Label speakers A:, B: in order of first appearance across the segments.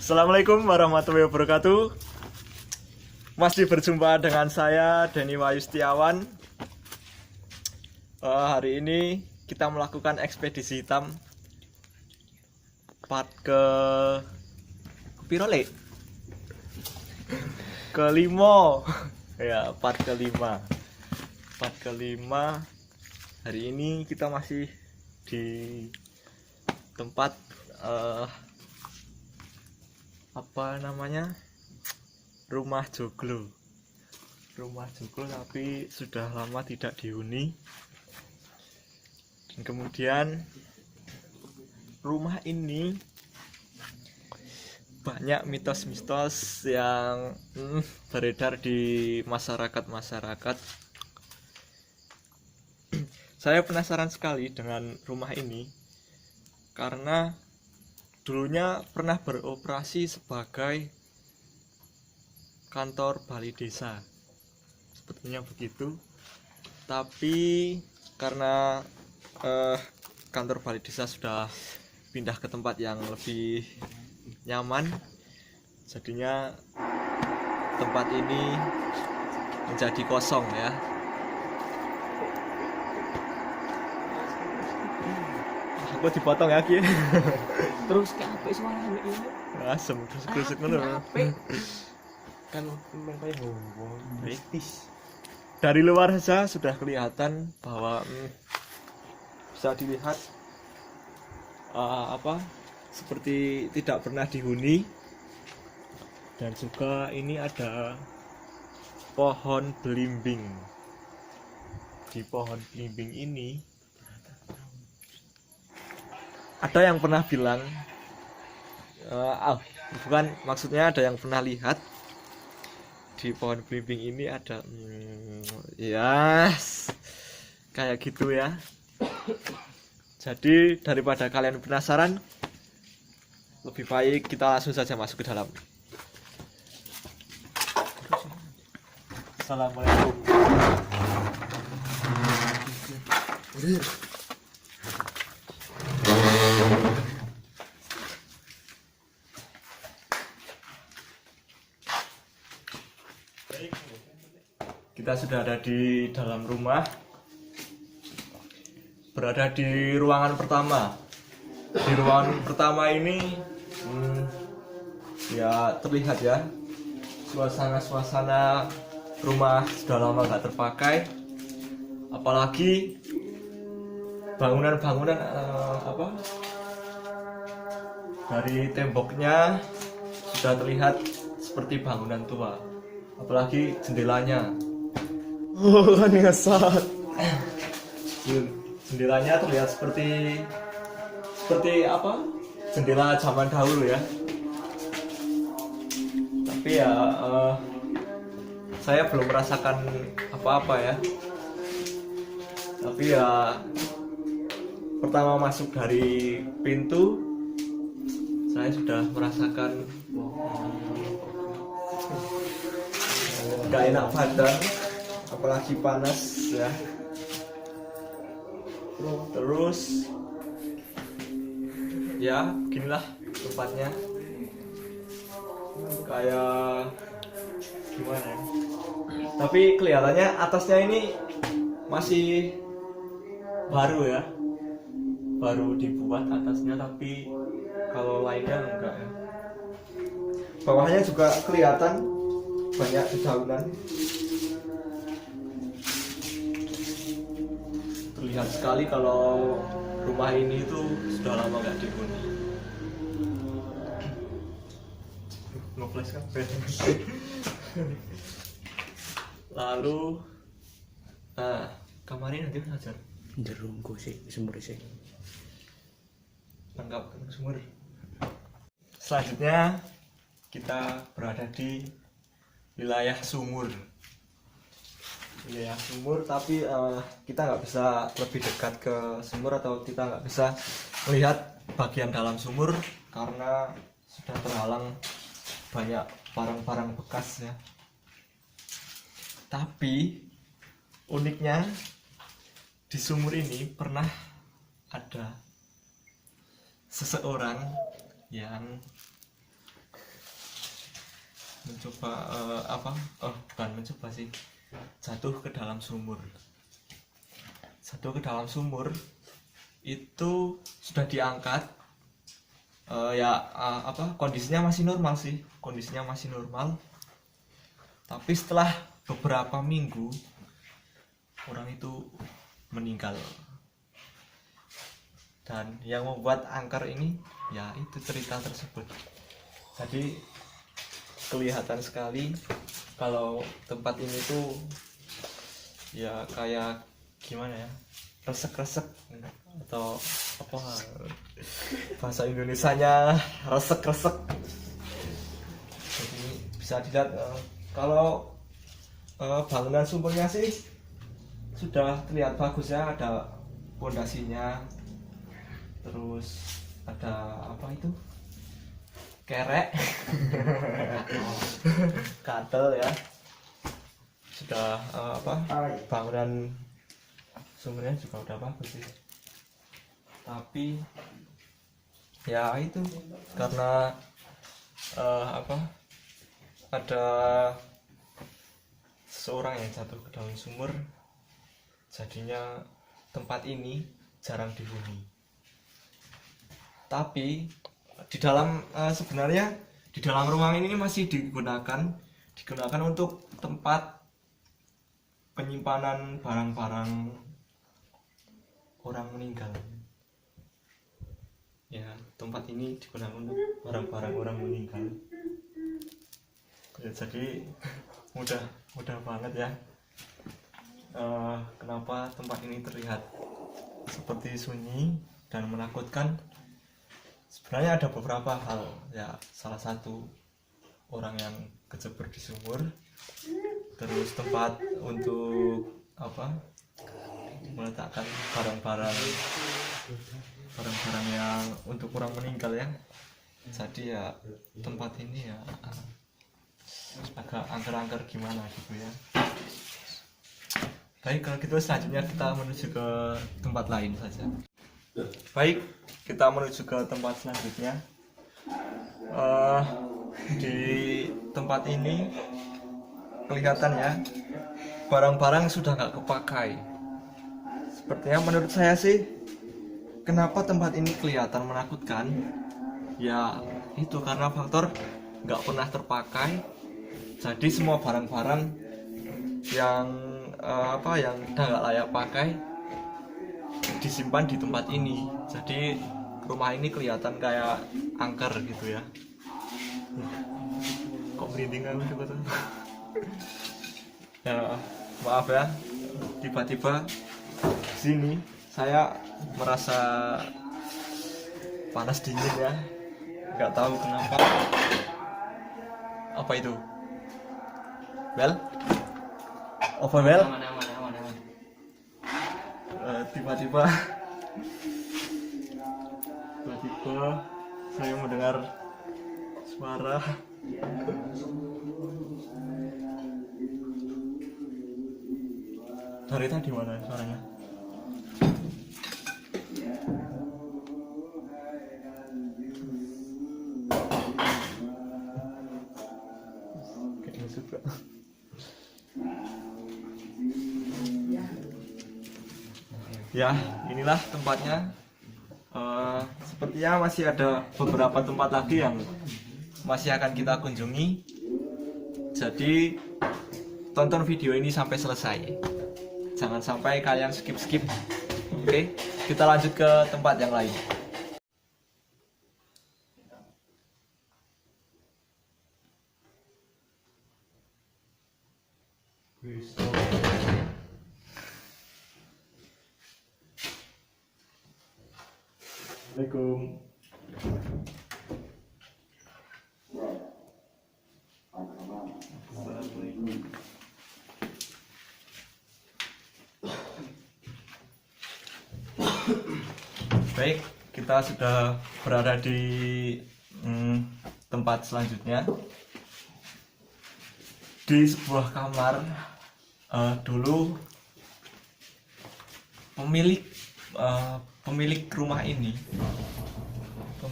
A: Assalamualaikum warahmatullahi wabarakatuh. Masih berjumpa dengan saya Denny Wahyu Setiawan. Hari ini kita melakukan ekspedisi hitam part pirole kelima ya, part kelima. Hari ini kita masih di tempat rumah joglo tapi sudah lama tidak dihuni. Dan kemudian rumah ini banyak mitos-mitos yang beredar di masyarakat. Saya penasaran sekali dengan rumah ini karena dulunya pernah beroperasi sebagai kantor balai desa, sepertinya begitu. Tapi karena kantor balai desa sudah pindah ke tempat yang lebih nyaman, jadinya tempat ini menjadi kosong ya. Aku dipotong ya Ki.
B: Terus kabeh suarane ini
A: Asem terus ngono.
B: kan memang kayak ngomong mistis.
A: Dari luar saja sudah kelihatan bahwa bisa dilihat seperti tidak pernah dihuni. Dan juga ini ada pohon belimbing. Di pohon belimbing ini ada yang pernah bilang maksudnya ada yang pernah lihat di pohon belimbing ini ada kayak gitu ya. Jadi daripada kalian penasaran, lebih baik kita langsung saja masuk ke dalam. Assalamualaikum. Kita sudah ada di dalam rumah, berada di ruangan pertama. Di ruangan pertama ini ya terlihat ya, suasana rumah sudah lama nggak terpakai, apalagi bangunan dari temboknya sudah terlihat seperti bangunan tua, apalagi jendelanya. Jendelanya terlihat seperti jendela zaman dahulu ya. Tapi ya saya belum merasakan apa-apa ya. Tapi ya pertama masuk dari pintu saya sudah merasakan gak enak badan, apalagi panas ya. Terus ya beginilah tempatnya, kayak gimana ya? Tapi kelihatannya atasnya ini masih baru ya, baru dibuat atasnya, tapi kalau lainnya enggak ya. Bawahnya juga kelihatan banyak dedaunan. Terlihat sekali kalau rumah ini itu sudah lama nggak dihuni. Nge-flash kan. Lalu kamarnya nanti ajar
B: Jerungku sih sumur sih.
A: lengkap sumur. Selanjutnya kita berada di wilayah sumur, tapi kita nggak bisa lebih dekat ke sumur, atau kita nggak bisa melihat bagian dalam sumur karena sudah terhalang banyak barang-barang bekas ya. Tapi uniknya di sumur ini pernah ada seseorang yang mencoba bukan mencoba sih, jatuh ke dalam sumur. Jatuh ke dalam sumur itu sudah diangkat, kondisinya masih normal sih, kondisinya masih normal. Tapi setelah beberapa minggu orang itu meninggal. Dan yang membuat angker ini ya itu cerita tersebut. Jadi kelihatan sekali kalau tempat ini tuh ya kayak gimana ya, resek-resek atau apa bahasa Indonesianya, resek-resek. Jadi bisa dilihat kalau bangunan sumurnya sih sudah terlihat bagus ya, ada pondasinya, terus ada apa itu, kerek katel ya, sudah bangunan sumurnya juga udah bagus sih. Tapi ya itu karena ada seseorang yang jatuh ke dalam sumur, jadinya tempat ini jarang dihuni. Tapi di dalam sebenarnya di dalam ruangan ini masih digunakan untuk tempat penyimpanan barang-barang orang meninggal. Ya, tempat ini digunakan untuk barang-barang orang meninggal. Ya, jadi mudah banget ya. Kenapa tempat ini terlihat seperti sunyi dan menakutkan? Sebenarnya ada beberapa hal ya. Salah satu, orang yang kecebur di sumur, terus tempat untuk meletakkan barang-barang yang untuk orang meninggal ya. Jadi ya tempat ini ya agak angker-angker gimana gitu ya. Baik, kalau gitu selanjutnya kita menuju ke tempat lain saja. Baik, kita menuju ke tempat selanjutnya. Di tempat ini kelihatan ya, barang-barang sudah nggak kepakai. Sepertinya menurut saya sih, kenapa tempat ini kelihatan menakutkan? Ya itu karena faktor nggak pernah terpakai. Jadi semua barang-barang yang yang udah nggak layak pakai disimpan di tempat ini. Jadi rumah ini kelihatan kayak angker gitu ya. Kok merinding aku juga tuh. Ya maaf ya, tiba-tiba sini saya merasa panas dingin ya, nggak tahu kenapa. Apa itu? Bel? Apa bel? Tiba-tiba saya mendengar suara. Dari tadi mana suaranya? Kayaknya suka. Ya, inilah tempatnya. Sepertinya masih ada beberapa tempat lagi yang masih akan kita kunjungi. Jadi tonton video ini sampai selesai. Jangan sampai kalian skip. Oke, kita lanjut ke tempat yang lain. Assalamualaikum. Assalamualaikum. Baik, kita sudah berada di tempat selanjutnya. Di sebuah kamar, dulu pemilik rumah ini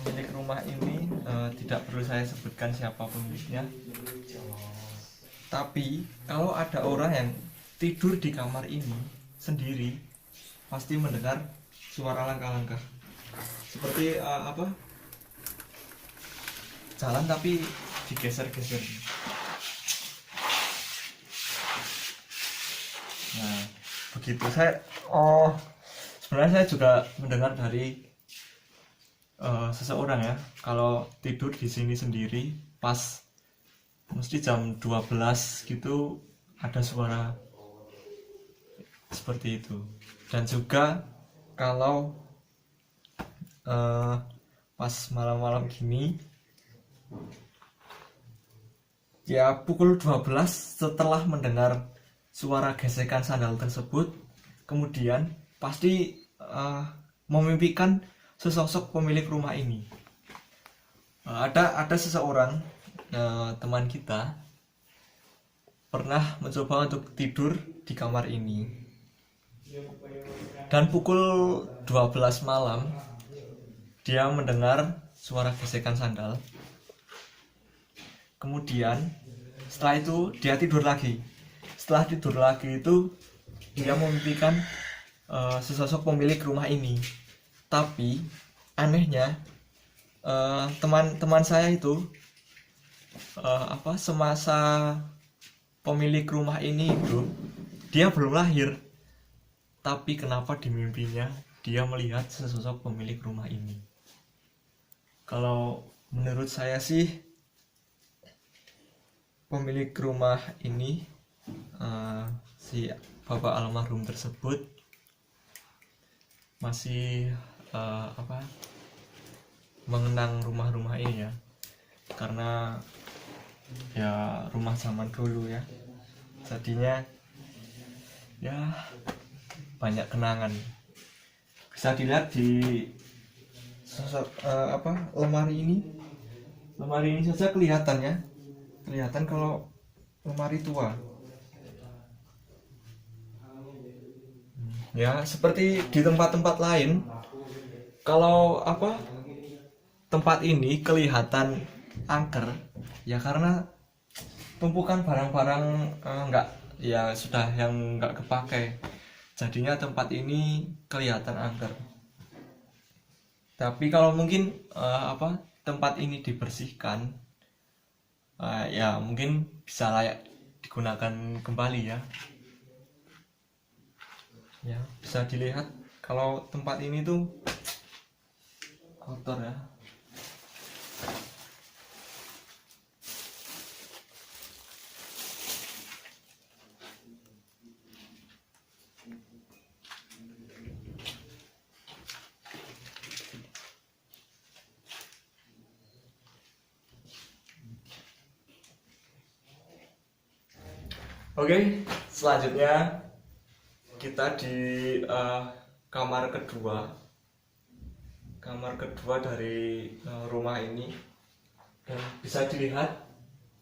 A: pemilik rumah ini tidak perlu saya sebutkan siapa pemiliknya. Tapi kalau ada orang yang tidur di kamar ini sendiri, pasti mendengar suara langkah-langkah. Seperti jalan tapi digeser-geser. Nah, begitu sebenarnya saya juga mendengar dari seseorang ya, kalau tidur di sini sendiri pas mesti jam 12 gitu ada suara seperti itu. Dan juga kalau pas malam-malam gini ya pukul 12 setelah mendengar suara gesekan sandal tersebut, kemudian pasti memimpikan sesosok pemilik rumah ini. Ada seseorang teman kita pernah mencoba untuk tidur di kamar ini, dan pukul 12 malam dia mendengar suara gesekan sandal. Kemudian setelah itu dia tidur lagi. Setelah tidur lagi itu dia memimpikan sesosok pemilik rumah ini. Tapi anehnya teman saya itu semasa pemilik rumah ini itu dia belum lahir, tapi kenapa di mimpinya dia melihat sesosok pemilik rumah ini. Kalau menurut saya sih pemilik rumah ini si bapak almarhum tersebut masih mengenang rumah-rumah ini ya, karena ya rumah zaman dulu ya, jadinya ya banyak kenangan. Bisa dilihat di sosok lemari ini saja kelihatan kalau lemari tua ya, seperti di tempat-tempat lain. Kalau tempat ini kelihatan angker ya karena tumpukan barang-barang yang nggak kepakai, jadinya tempat ini kelihatan angker. Tapi kalau mungkin tempat ini dibersihkan, ya mungkin bisa layak digunakan kembali ya. Ya bisa dilihat kalau tempat ini tuh kotor ya. Oke, selanjutnya kita di kamar kedua dari rumah ini, dan bisa dilihat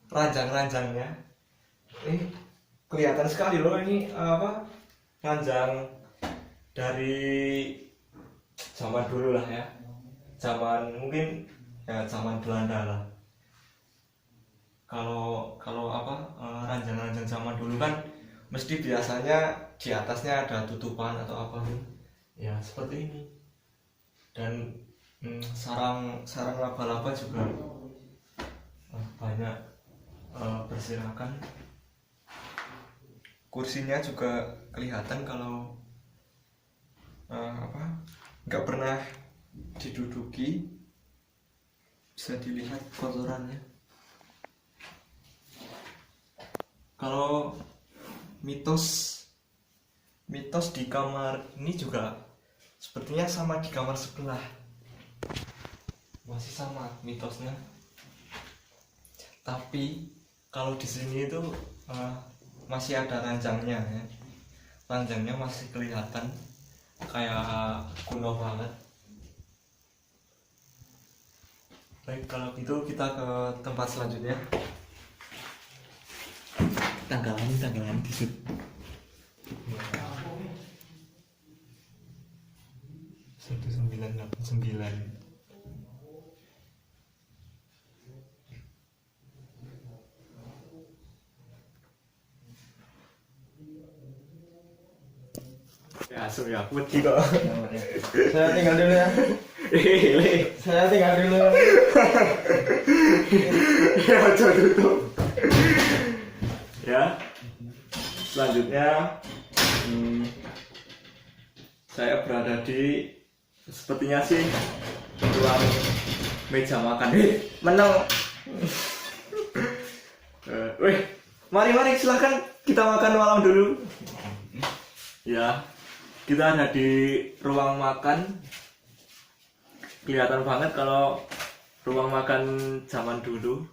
A: ranjang-ranjangnya. Ini kelihatan sekali loh, ini ranjang dari zaman dulu lah ya, mungkin zaman Belanda lah. Kalau ranjang-ranjang zaman dulu kan mesti biasanya di atasnya ada tutupan atau apa ya, seperti ini. Dan sarang laba-laba juga banyak berserakan. Kursinya juga kelihatan kalau nggak pernah diduduki, bisa dilihat kotorannya. Kalau mitos di kamar ini juga sepertinya sama di kamar sebelah, masih sama mitosnya. Tapi kalau di sini itu masih ada ranjangnya ya. Ranjangnya masih kelihatan kayak kuno banget. Baik, kalau gitu kita ke tempat selanjutnya. Tanggalan disut. Satu 1989. langsung ya wedi kok.
C: Saya tinggal dulu ya. Saya tinggal dulu.
A: Ya aja tutup. Ya. Selanjutnya saya berada di sepertinya sih ruang meja makan. Menang. Mari silahkan kita makan malam dulu. Ya, kita ada di ruang makan. Kelihatan banget kalau ruang makan zaman dulu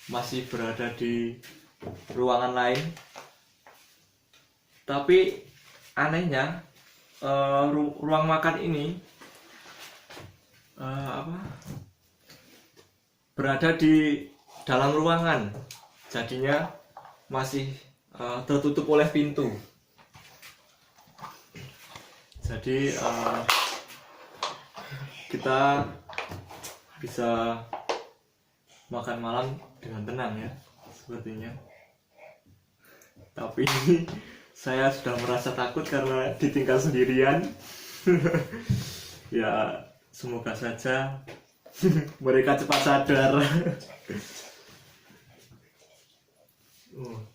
A: masih berada di ruangan lain. Tapi anehnya ruang makan ini berada di dalam ruangan, jadinya masih tertutup oleh pintu. Jadi kita bisa makan malam dengan tenang ya, sepertinya. Tapi saya sudah merasa takut karena ditinggal sendirian. Ya, semoga saja mereka cepat sadar.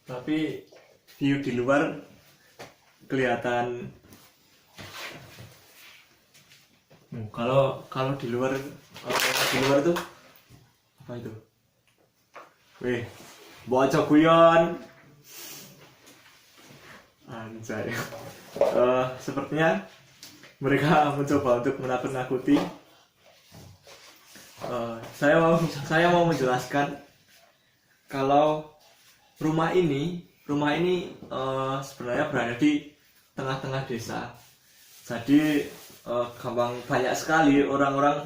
A: Tapi view di luar kelihatan. Kalau di luar itu apa itu? Wih, bocah guyon. Anjay. Sepertinya mereka mencoba untuk menakut-nakuti. Saya mau menjelaskan kalau rumah ini sebenarnya berada di tengah-tengah desa. Jadi gampang banyak sekali orang-orang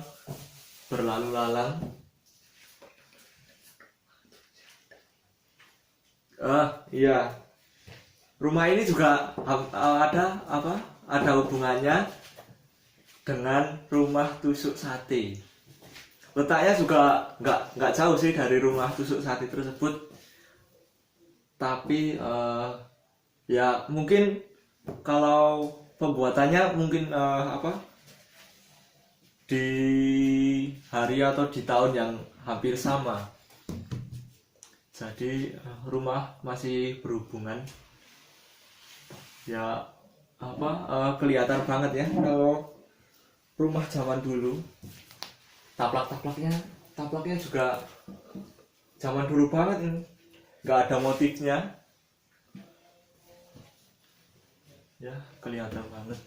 A: berlalu lalang. Iya. Rumah ini juga ada hubungannya dengan rumah tusuk sate. Letaknya juga nggak jauh sih dari rumah tusuk sate tersebut. Tapi ya mungkin kalau pembuatannya mungkin di hari atau di tahun yang hampir sama. Jadi rumah masih berhubungan. Ya kelihatan banget ya kalau rumah zaman dulu. Taplaknya juga zaman dulu banget ini. Nggak ada motifnya. Ya, kelihatan banget.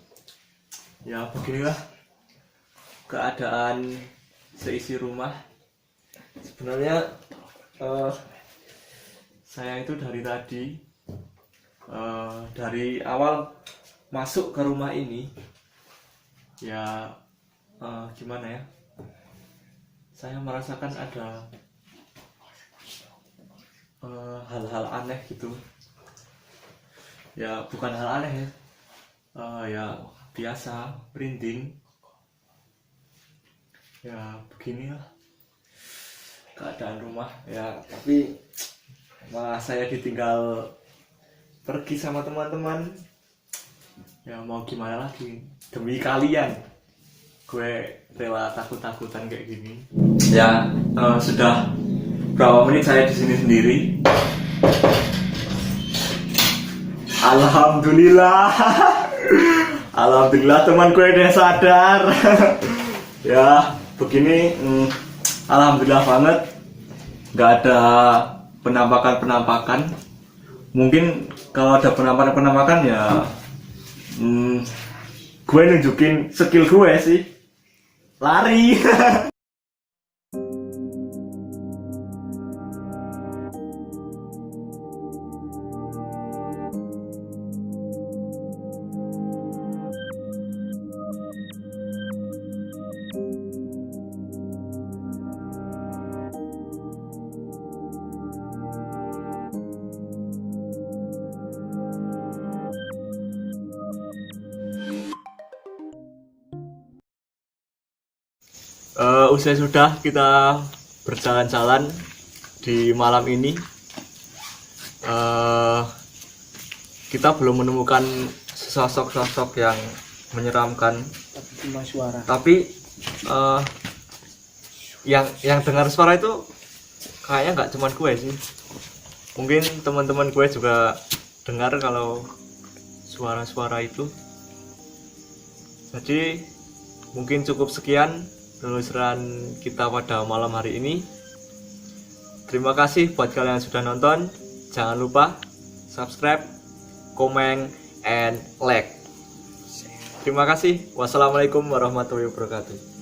A: Ya, beginilah keadaan seisi rumah. Sebenarnya saya itu dari tadi, dari awal masuk ke rumah ini, ya gimana ya? Saya merasakan ada hal-hal aneh gitu. Ya bukan hal aneh ya, ya biasa, merinding. Ya beginilah keadaan rumah ya. Tapi malah saya ditinggal pergi sama teman-teman. Ya mau gimana lagi, demi kalian gue rela takut-takutan kayak gini. Ya sudah berapa menit saya di sini sendiri. Alhamdulillah. Alhamdulillah teman gue udah sadar. Ya begini, alhamdulillah banget. Gak ada penampakan. Mungkin kalau ada penampakan ya gue nunjukin skill gue sih, lari. Usai sudah kita berjalan-jalan di malam ini, kita belum menemukan sosok-sosok yang menyeramkan.
B: Tapi cuma suara.
A: Tapi yang dengar suara itu kayaknya nggak cuman gue sih, mungkin teman-teman gue juga dengar kalau suara-suara itu. Jadi mungkin cukup sekian penelusuran kita pada malam hari ini. Terima kasih buat kalian yang sudah nonton. Jangan lupa subscribe, comment, and like. Terima kasih. Wassalamualaikum warahmatullahi wabarakatuh.